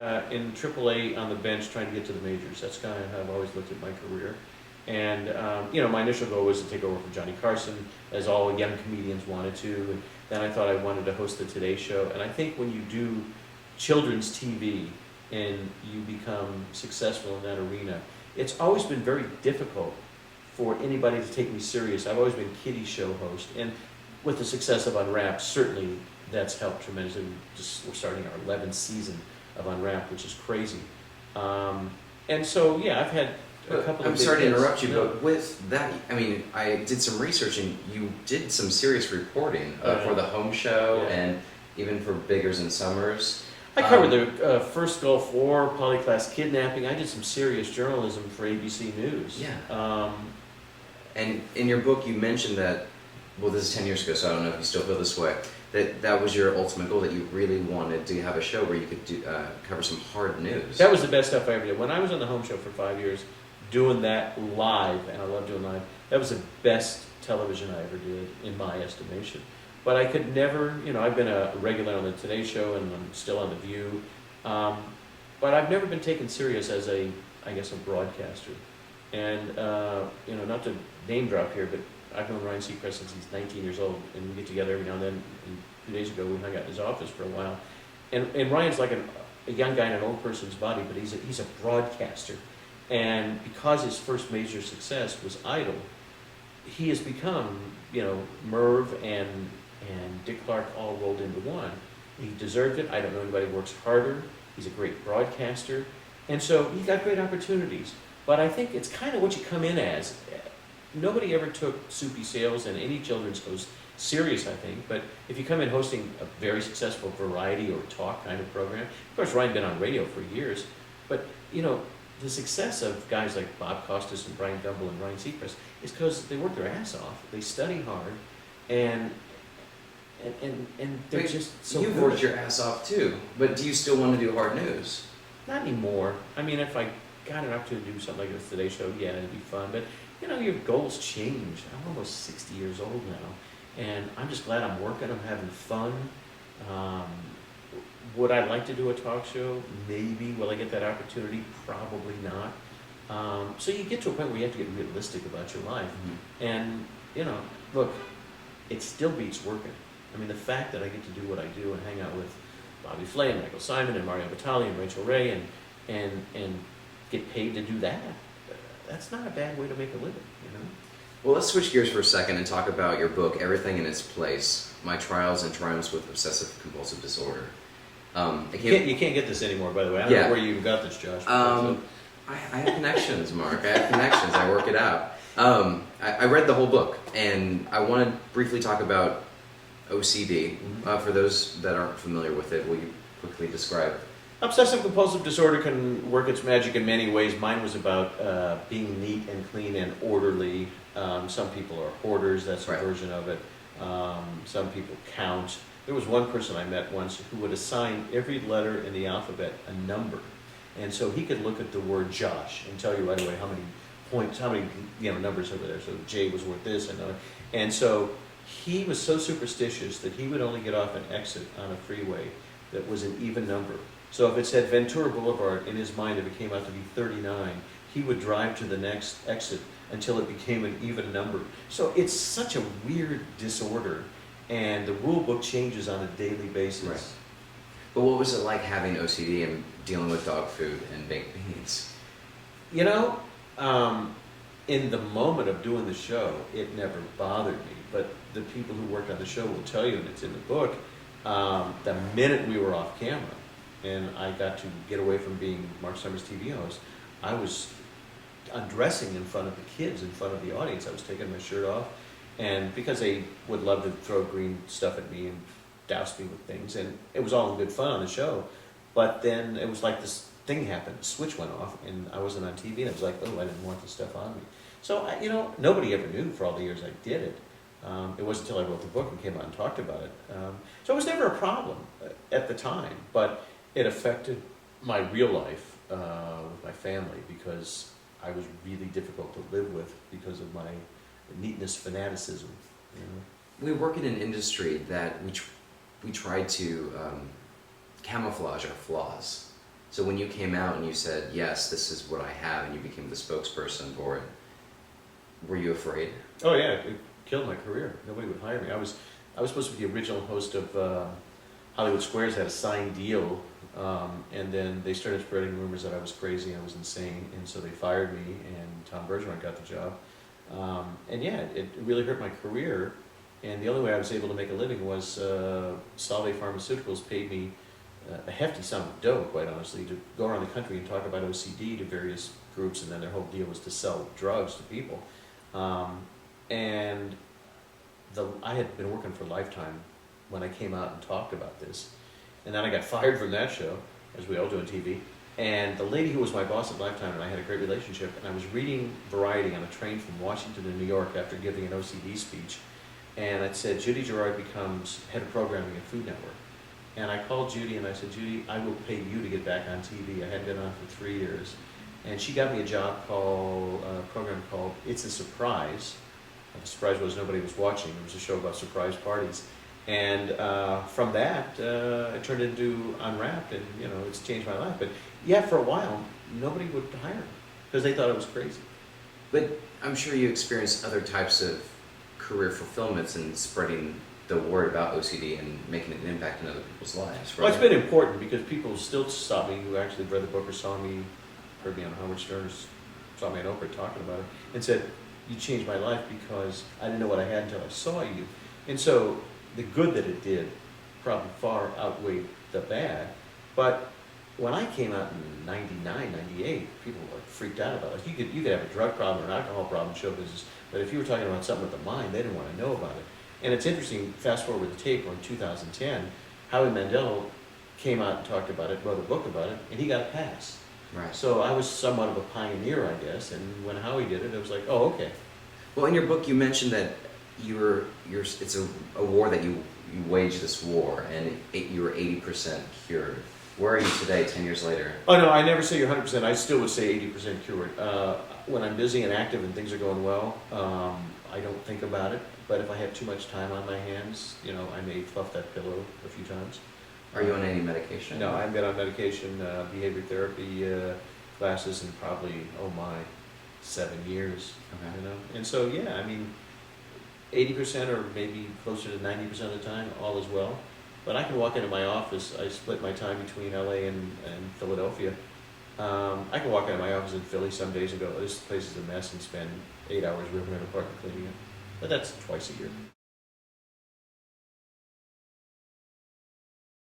In AAA on the bench trying to get to the majors. That's kind of how I've always looked at my career. And, my initial goal was to take over from Johnny Carson, as all young comedians wanted to. And then I thought I wanted to host the Today Show. And I think when you do children's TV and you become successful in that arena, it's always been very difficult for anybody to take me serious. I've always been kiddie show host. And with the success of Unwrapped, certainly that's helped tremendously. We're starting our 11th season of Unwrapped, which is crazy. And so, yeah, I've had a couple of I'm sorry to interrupt you, No. but with that, I did some research and you did some serious reporting for the home show and even for Biggers and Summers. I covered the first Gulf War, polyclass kidnapping. I did some serious journalism for ABC News. Yeah. And in your book, you mentioned that, well, this is 10 years ago, so I don't know if you still feel this way, that was your ultimate goal, that you really wanted to have a show where you could cover some hard news. That was the best stuff I ever did. When I was on the home show for 5 years, doing that live, and I love doing live, that was the best television I ever did, in my estimation. But I could never, I've been a regular on the Today Show, and I'm still on The View, but I've never been taken serious as a broadcaster. And, not to name drop here, but I've known Ryan Seacrest since he's 19 years old, and we get together every now and then. And 2 days ago, we hung out in his office for a while. And Ryan's like a young guy in an old person's body, but he's a broadcaster. And because his first major success was Idol, he has become, Merv and Dick Clark all rolled into one. He deserved it. I don't know anybody who works harder. He's a great broadcaster. And so he got great opportunities. But I think it's kind of what you come in as. Nobody ever took Soupy Sales and any children's host serious, I think. But if you come in hosting a very successful variety or talk kind of program, of course, Ryan's been on radio for years. But, the success of guys like Bob Costas and Brian Gumbel and Ryan Seacrest is because they work their ass off. They study hard, and they're just so You've good. worked your ass off too, but do you still want to do hard news? Not anymore. I mean, if I got an opportunity to do something like this Today Show, yeah, it'd be fun. But, your goals change. I'm almost 60 years old now, and I'm just glad I'm working. I'm having fun. Would I like to do a talk show? Maybe. Will I get that opportunity? Probably not. So you get to a point where you have to get realistic about your life. Mm-hmm. And, look, it still beats working. I mean, the fact that I get to do what I do and hang out with Bobby Flay and Michael Simon and Mario Batali and Rachel Ray and get paid to do that, that's not a bad way to make a living, Well, let's switch gears for a second and talk about your book, Everything in Its Place, My Trials and Triumphs with Obsessive Compulsive Disorder. You can't get this anymore, by the way. I don't know where you got this, Josh. I have connections, Mark. I have connections. I work it out. I read the whole book, and I want to briefly talk about OCD. For those that aren't familiar with it, will you quickly describe? Obsessive Compulsive Disorder can work its magic in many ways. Mine was about being neat and clean and orderly. Some people are hoarders. That's a version of it. Some people count. There was one person I met once who would assign every letter in the alphabet a number. And so he could look at the word Josh and tell you right away how many points, how many numbers over there. So J was worth this and another. And so he was so superstitious that he would only get off an exit on a freeway that was an even number. So if it said Ventura Boulevard, in his mind, if it came out to be 39, he would drive to the next exit until it became an even number. So it's such a weird disorder, and the rule book changes on a daily basis. Right. But what was it like having OCD and dealing with dog food and baked beans? In the moment of doing the show, it never bothered me. But the people who worked on the show will tell you, and it's in the book, the minute we were off camera and I got to get away from being Marc Summers' TV host, I was undressing in front of the kids, in front of the audience. I was taking my shirt off, and because they would love to throw green stuff at me and douse me with things, and it was all in good fun on the show. But then it was like this thing happened, the switch went off, and I wasn't on TV, and I was like, oh, I didn't want this stuff on me. So, nobody ever knew for all the years I did it. It wasn't until I wrote the book and came out and talked about it. So it was never a problem at the time, but it affected my real life with my family because I was really difficult to live with because of my neatness fanaticism. We work in an industry that we try to camouflage our flaws. So when you came out and you said, yes, this is what I have, and you became the spokesperson for it, were you afraid? Oh yeah, it killed my career. Nobody would hire me. I was supposed to be the original host of Hollywood Squares, had a signed deal, and then they started spreading rumors that I was crazy, I was insane, and so they fired me, and Tom Bergeron got the job. And yeah, it really hurt my career, and the only way I was able to make a living was Solvay Pharmaceuticals paid me a hefty sum of dough, quite honestly, to go around the country and talk about OCD to various groups, and then their whole deal was to sell drugs to people. And I had been working for Lifetime when I came out and talked about this, and then I got fired from that show, as we all do on TV. And the lady who was my boss at Lifetime and I had a great relationship, and I was reading Variety on a train from Washington to New York after giving an OCD speech, and it said, Judy Gerard becomes head of programming at Food Network. And I called Judy and I said, Judy, I will pay you to get back on TV. I hadn't been on for 3 years. And she got me a job a program called It's a Surprise. The surprise was nobody was watching. It was a show about surprise parties. And from that, it turned into Unwrapped, and it's changed my life. But yeah, for a while, nobody would hire me because they thought I was crazy. But I'm sure you experienced other types of career fulfillments in spreading the word about OCD and making an impact in other people's lives, right? Well, it's been important because people still stop me who actually read the book or saw me, heard me on Howard Stern, or saw me on Oprah talking about it, and said, you changed my life because I didn't know what I had until I saw you. And so the good that it did probably far outweighed the bad. But when I came out in 99, 98, people were freaked out about it. You could have a drug problem or an alcohol problem in show business, but if you were talking about something with the mind, they didn't want to know about it. And it's interesting, fast forward the tape, in 2010, Howie Mandel came out and talked about it, wrote a book about it, and he got a pass. Right. So I was somewhat of a pioneer, I guess, and when Howie did it, it was like, oh, okay. Well, in your book, you mentioned that it's a war that you waged this war, and you were 80% cured. Where are you today, 10 years later? Oh no, I never say you're 100%. I still would say 80% cured. When I'm busy and active and things are going well, I don't think about it. But if I have too much time on my hands, I may fluff that pillow a few times. Are you on any medication? No, I've been on medication, behavior therapy classes in probably, 7 years. Okay. And so, yeah, 80% or maybe closer to 90% of the time, all is well. But I can walk into my office. I split my time between LA and Philadelphia. I can walk into my office in Philly some days and go, this place is a mess, and spend 8 hours ripping it apart and cleaning it. But that's twice a year.